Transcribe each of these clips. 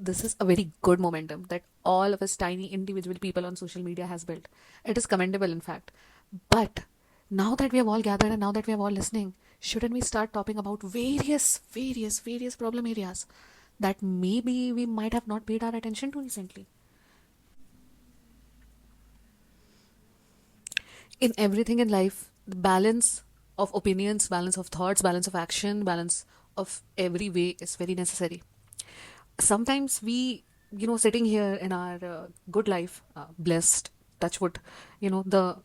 this is a very good momentum that all of us tiny individual people on social media has built. It is commendable, in fact. But now that we have all gathered and now that we have all listening, shouldn't we start talking about various problem areas that maybe we might have not paid our attention to recently? In everything in life, the balance of opinions, balance of thoughts, balance of action, balance of every way is very necessary. Sometimes we, sitting here in our good life, blessed, touchwood, the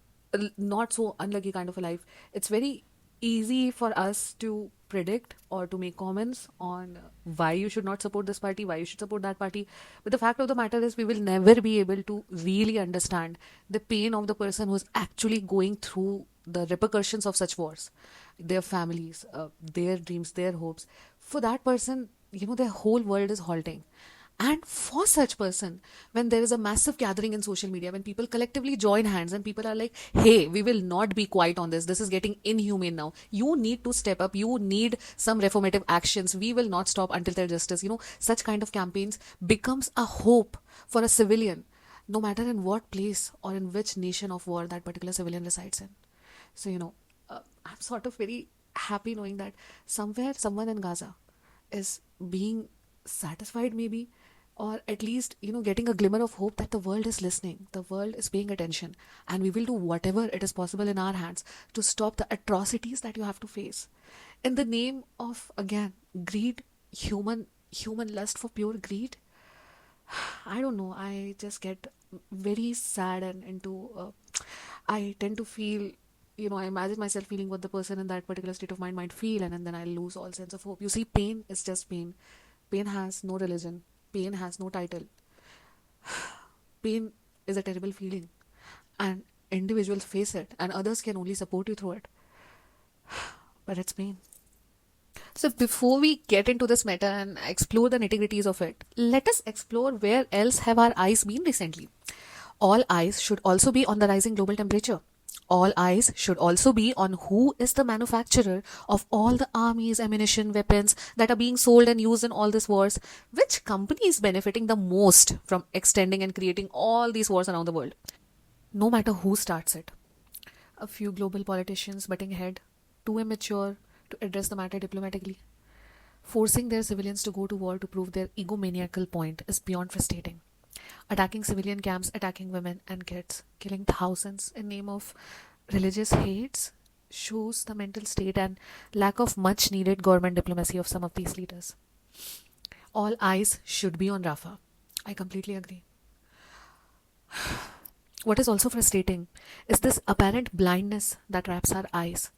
not so unlucky kind of a life, it's very easy for us to predict or to make comments on why you should not support this party, why you should support that party. But the fact of the matter is, we will never be able to really understand the pain of the person who's actually going through the repercussions of such wars, their families, their dreams, their hopes. For that person, their whole world is halting. And for such person, when there is a massive gathering in social media, when people collectively join hands and people are like, hey, we will not be quiet on this is getting inhumane now, you need to step up, you need some reformative actions, we will not stop until there's justice, such kind of campaigns becomes a hope for a civilian, no matter in what place or in which nation of war that particular civilian resides in. So, I'm sort of very happy knowing that somewhere someone in Gaza is being satisfied, maybe, or at least, getting a glimmer of hope that the world is listening, the world is paying attention, and we will do whatever it is possible in our hands to stop the atrocities that you have to face in the name of, again, greed, human lust for pure greed. I don't know, I just get very sad and into I tend to feel, I imagine myself feeling what the person in that particular state of mind might feel, and then I lose all sense of hope. You see, pain is just pain. Pain has no religion. Pain has no title. Pain is a terrible feeling, and individuals face it, and others can only support you through it. But it's pain. So, before we get into this matter and explore the nitty-gritties of it, let us explore where else have our eyes been recently. All eyes should also be on the rising global temperature. All eyes should also be on who is the manufacturer of all the armies, ammunition, weapons that are being sold and used in all these wars. Which company is benefiting the most from extending and creating all these wars around the world? No matter who starts it. A few global politicians butting head, too immature to address the matter diplomatically. Forcing their civilians to go to war to prove their egomaniacal point is beyond frustrating. Attacking civilian camps, attacking women and kids, killing thousands in name of religious hates shows the mental state and lack of much needed government diplomacy of some of these leaders. All eyes should be on Rafah. I completely agree. What is also frustrating is this apparent blindness that wraps our eyes.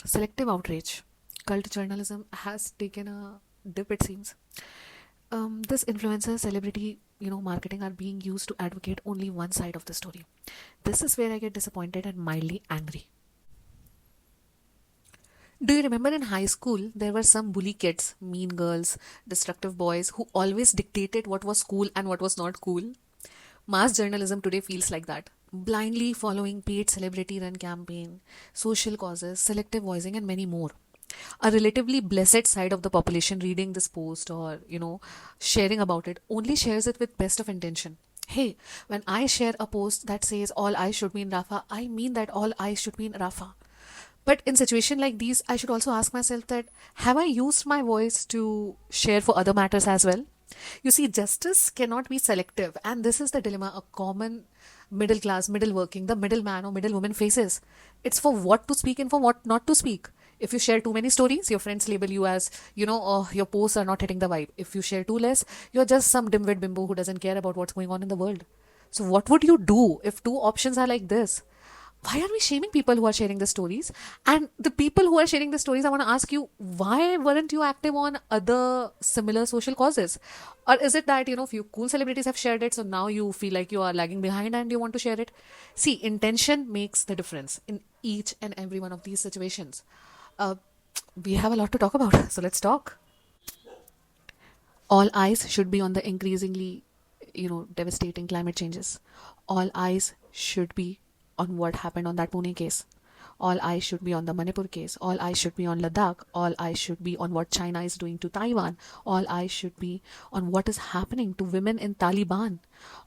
Selective outrage. Cult journalism has taken a dip, it seems. This influencer, celebrity, marketing are being used to advocate only one side of the story. This is where I get disappointed and mildly angry. Do you remember in high school there were some bully kids, mean girls, destructive boys who always dictated what was cool and what was not cool? Mass journalism today feels like that. Blindly following paid celebrity run campaign, social causes, selective voicing, and many more. A relatively blessed side of the population reading this post or, sharing about it only shares it with best of intention. Hey, when I share a post that says all eyes should be in Rafah, I mean that all eyes should be in Rafah. But in situation like these, I should also ask myself that have I used my voice to share for other matters as well? You see, justice cannot be selective, and this is the dilemma a common middle class, middle working, the middleman or middle woman faces. It's for what to speak and for what not to speak. If you share too many stories, your friends label you as, oh, your posts are not hitting the vibe. If you share too less, you're just some dimwit bimbo who doesn't care about what's going on in the world. So, what would you do if two options are like this? Why are we shaming people who are sharing the stories? And the people who are sharing the stories, I want to ask you, why weren't you active on other similar social causes? Or is it that, few cool celebrities have shared it, so now you feel like you are lagging behind and you want to share it? See, intention makes the difference in each and every one of these situations. We have a lot to talk about, so let's talk. All eyes should be on the increasingly, devastating climate changes. All eyes should be on what happened on that Pune case. All eyes should be on the Manipur case. All eyes should be on Ladakh. All eyes should be on what China is doing to Taiwan. All eyes should be on what is happening to women in Taliban.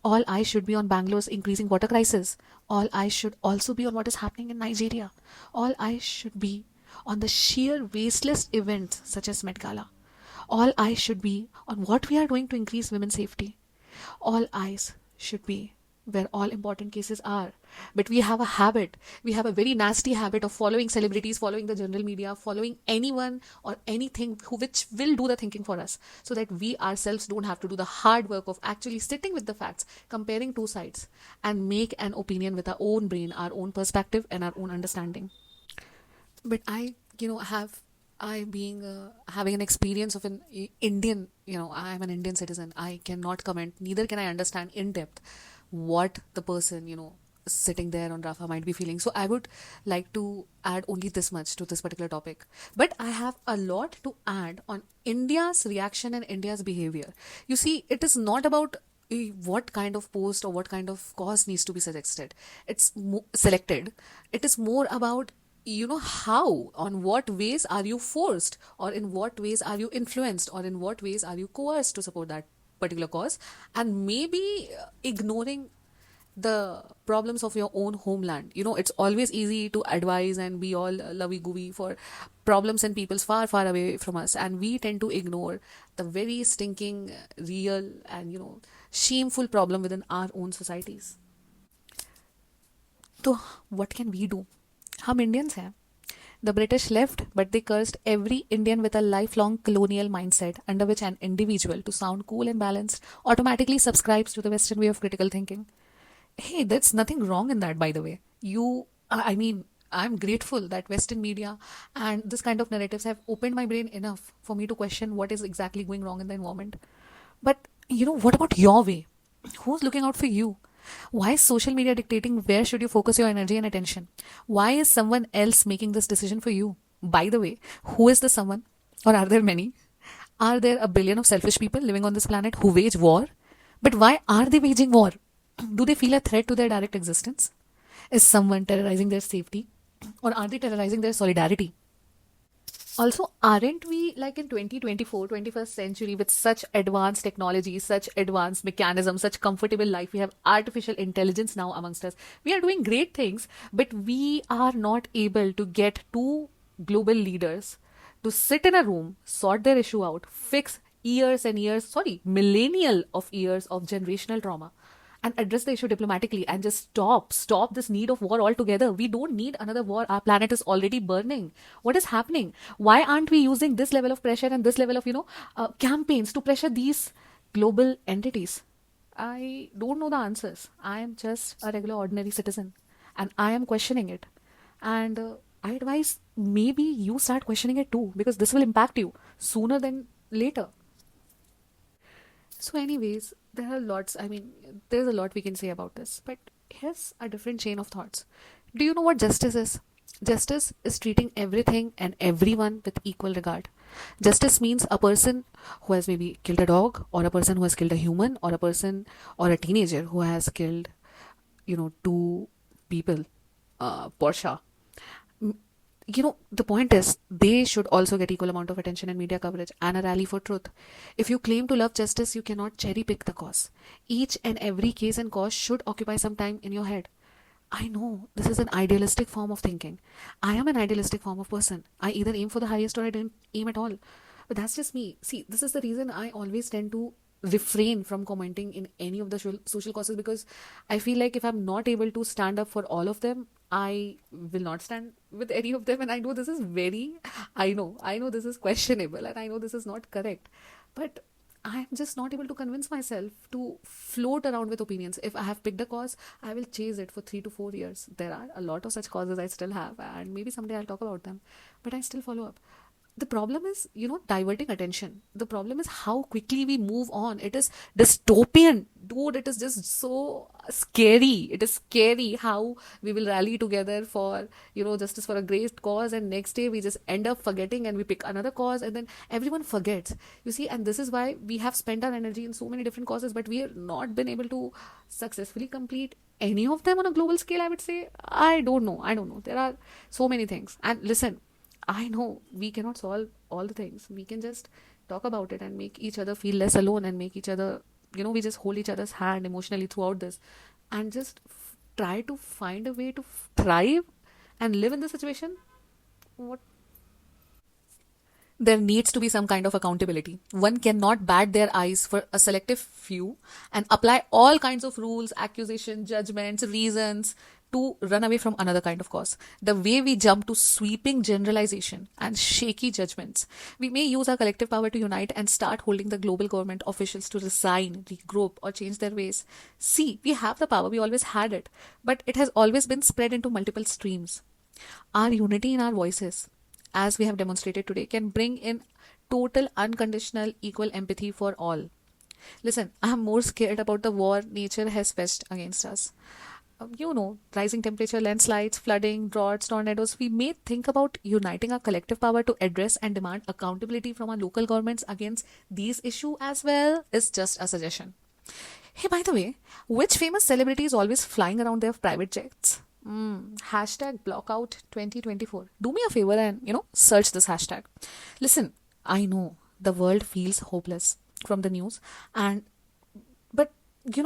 All eyes should be on Bangalore's increasing water crisis. All eyes should also be on what is happening in Nigeria. All eyes should be on the sheer wasteless events such as Met Gala. All eyes should be on what we are doing to increase women's safety. All eyes should be where all important cases are. But we have a habit, we have a very nasty habit of following celebrities, following the general media, following anyone or anything which will do the thinking for us, so that we ourselves don't have to do the hard work of actually sitting with the facts, comparing two sides, and make an opinion with our own brain, our own perspective, and our own understanding. But have I being having an experience of an Indian, I am an Indian citizen. I cannot comment, neither can I understand in depth what the person, sitting there on Rafah might be feeling. So I would like to add only this much to this particular topic. But I have a lot to add on India's reaction and India's behavior. You see, it is not about what kind of post or what kind of cause needs to be suggested. Selected. It is more about how, on what ways are you forced, or in what ways are you influenced, or in what ways are you coerced to support that particular cause, and maybe ignoring the problems of your own homeland. It's always easy to advise and be all lovey-govey for problems and people's far, far away from us, and we tend to ignore the very stinking, real, and shameful problem within our own societies. So what can we do? हम Indians हैं. The British left, but they cursed every Indian with a lifelong colonial mindset, under which an individual, to sound cool and balanced, automatically subscribes to the Western way of critical thinking. Hey, there's nothing wrong in that, by the way. I'm grateful that Western media and this kind of narratives have opened my brain enough for me to question what is exactly going wrong in the environment. But, what about your way? Who's looking out for you? Why is social media dictating where should you focus your energy and attention? Why is someone else making this decision for you? By the way, who is the someone? Or are there many? Are there a billion of selfish people living on this planet who wage war? But why are they waging war? Do they feel a threat to their direct existence? Is someone terrorizing their safety? Or are they terrorizing their solidarity? Also, aren't we like in 2024, 21st century, with such advanced technology, such advanced mechanisms, such comfortable life? We have artificial intelligence now amongst us. We are doing great things, but we are not able to get two global leaders to sit in a room, sort their issue out, fix millennial of years of generational trauma, and address the issue diplomatically, and just stop this need of war altogether. We don't need another war. Our planet is already burning. What is happening? Why aren't we using this level of pressure and this level of campaigns to pressure these global entities? I don't know the answers. I am just a regular ordinary citizen, and I am questioning it. And I advise maybe you start questioning it too, because this will impact you sooner than later. So, anyways, there's a lot we can say about this, but here's a different chain of thoughts. Do you know what justice is? Justice is treating everything and everyone with equal regard. Justice means a person who has maybe killed a dog, or a person who has killed a human, or a person or a teenager who has killed, two people, Porsche. The point is, they should also get equal amount of attention and media coverage and a rally for truth. If you claim to love justice, you cannot cherry pick the cause. Each and every case and cause should occupy some time in your head. I know this is an idealistic form of thinking. I am an idealistic form of person. I either aim for the highest or I don't aim at all. But that's just me. See, this is the reason I always tend to refrain from commenting in any of the social causes, because I feel like if I'm not able to stand up for all of them, I will not stand with any of them. And I know this is I know this is questionable, and I know this is not correct, but I'm just not able to convince myself to float around with opinions. If I have picked a cause, I will chase it for 3 to 4 years. There are a lot of such causes I still have, and maybe someday I'll talk about them, but I still follow up. The problem is, diverting attention. The problem is how quickly we move on. It is dystopian dude, it is just so scary. It is scary how we will rally together for, justice for a great cause, and next day we just end up forgetting and we pick another cause, and then everyone forgets. You see, and this is why we have spent our energy in so many different causes, but we have not been able to successfully complete any of them on a global scale, I would say. I don't know. There are so many things. And listen, I know we cannot solve all the things. We can just talk about it and make each other feel less alone, and make each other, we just hold each other's hand emotionally throughout this, and just try to find a way to thrive and live in the situation. What? There needs to be some kind of accountability. One cannot bat their eyes for a selective few and apply all kinds of rules, accusations, judgments, reasons to run away from another kind of cause. The way we jump to sweeping generalization and shaky judgments, we may use our collective power to unite and start holding the global government officials to resign, regroup, or change their ways. See, we have the power, we always had it, but it has always been spread into multiple streams. Our unity in our voices, as we have demonstrated today, can bring in total, unconditional, equal empathy for all. Listen, I'm more scared about the war nature has waged against us. Rising temperature, landslides, flooding, droughts, tornadoes. We may think about uniting our collective power to address and demand accountability from our local governments against these issues as well, is just a suggestion. Hey, by the way, which famous celebrity is always flying around their private jets? Hashtag blockout 2024. Do me a favor and, search this hashtag. Listen, I know the world feels hopeless from the news, and but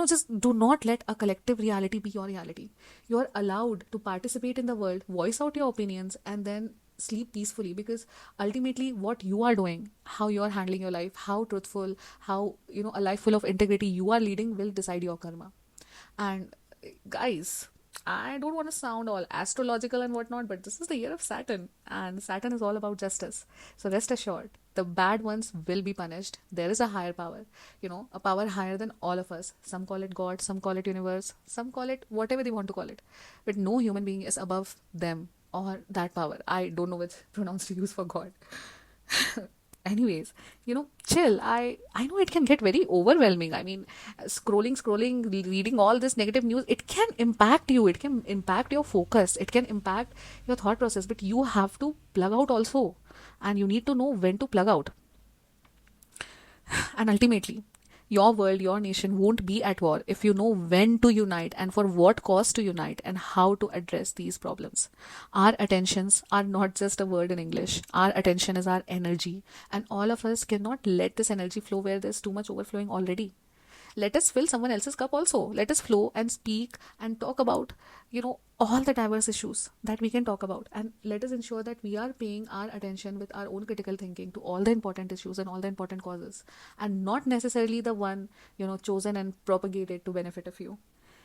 just do not let a collective reality be your reality. You are allowed to participate in the world, voice out your opinions, and then sleep peacefully, because ultimately what you are doing, how you are handling your life, how truthful, how a life full of integrity you are leading will decide your karma. And guys, I don't want to sound all astrological and whatnot, but this is the year of Saturn, and Saturn is all about justice. So rest assured, the bad ones will be punished. There is a higher power, a power higher than all of us. Some call it God, some call it universe, some call it whatever they want to call it. But no human being is above them or that power. I don't know which pronouns to use for God. Anyways, chill. I know it can get very overwhelming. I mean, scrolling, reading all this negative news, it can impact you. It can impact your focus. It can impact your thought process. But you have to plug out also, and you need to know when to plug out. And ultimately, your world, your nation won't be at war if you know when to unite and for what cause to unite and how to address these problems. Our attentions are not just a word in English. Our attention is our energy, and all of us cannot let this energy flow where there's too much overflowing already. Let us fill someone else's cup also. Let us flow and speak and talk about, all the diverse issues that we can talk about. And let us ensure that we are paying our attention with our own critical thinking to all the important issues and all the important causes, and not necessarily the one, chosen and propagated to benefit a few.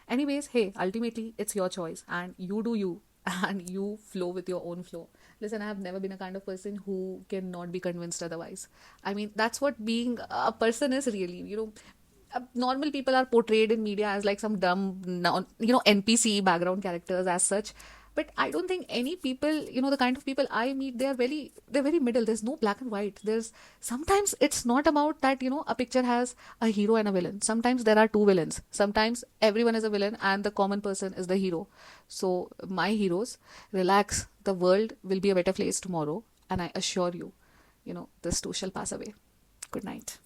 Anyways, hey, ultimately, it's your choice, and you do you. And you flow with your own flow. Listen, I have never been a kind of person who cannot be convinced otherwise. I mean, that's what being a person is really. Normal people are portrayed in media as like some dumb, NPC background characters as such. But I don't think any people, the kind of people I meet, they're very middle. There's no black and white. There's sometimes it's not about that, a picture has a hero and a villain. Sometimes there are two villains. Sometimes everyone is a villain and the common person is the hero. So my heroes, relax. The world will be a better place tomorrow. And I assure you, this too shall pass away. Good night.